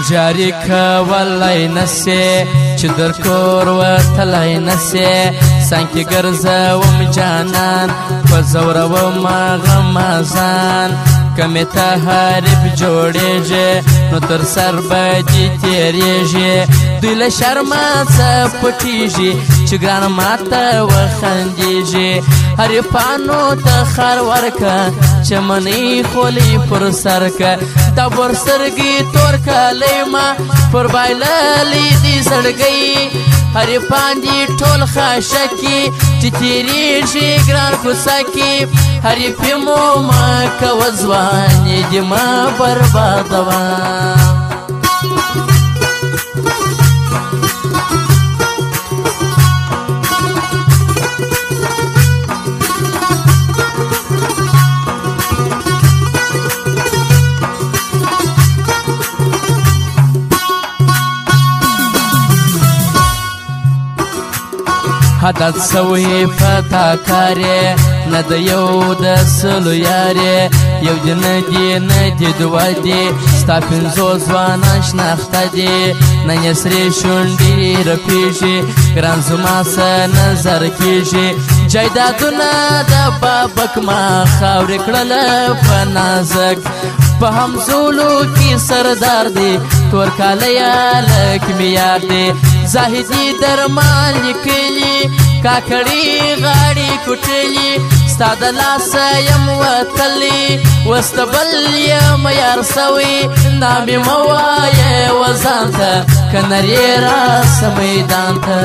جاری کولای نسې چې در کور وتلی نسې څنګ کې ګرځوم جانان په ځوروم غمازان که مې تحریف جوړېږي نو تر سر به دې تېرېږي دوی له شرمه څه پټېږي چې ګرانه ماته وخندېږي حریفانو ته خر ورکه چمنۍ خولۍ پر سر که دا برسترګي تور کالی ما پر بایللی دي زړګۍ حریفان دي ټول خاشکي چې تېرېږي ګران کوڅه کې حریفي مو مه کوه ځوانې دې مه بربادوه عادت سوی پتا کارې نه د یو د سلو یارې یو دې نه دي دوه دي ستا پنځو ځوانان شناخته دي نن یې سرې شونډې رپېږي ګران زما څه نظر کېږي جایدادونه د بابک ما خاورې کړله په نازک په همزولو کې سردار دی تور کالیه لک معیار دی زاهدي درمان لیکلي کاکړي غاړې کوټلي ستا د لاسه یم وتلی وسته بل یم یار سوی نامې مه وایې وځان ته که نرې راسه میدان ته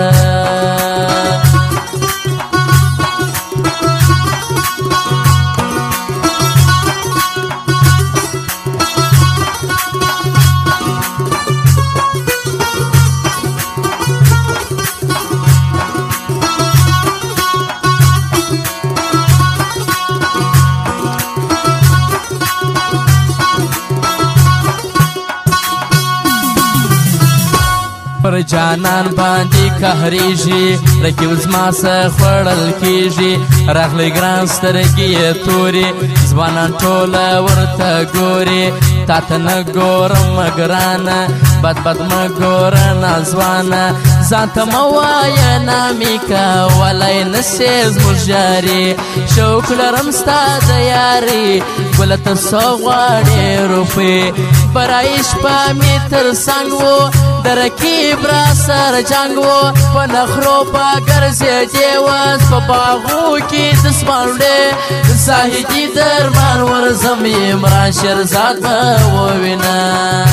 پر جانان باندې قهرېږي رقیب زما څه خوړل کېږي راغلی ګران سترګې یې تورې ځوانان ټوله ورته ګوري تا ته نه ګورم ګرانه بد مه ګوره ناځوانه ځان ته مه وایه نامې کولی نسې زموږ جارې شوق لرم ستا د یارې ګله ته څه غواړې روپۍ برایي شپه مې تر څنګ و د رقیب را سره جنګ و په نخرو په ګرځېدې وس په باغو کې د سپانډې زاهدي درمان ورځم عمران شیرزاد به ووینه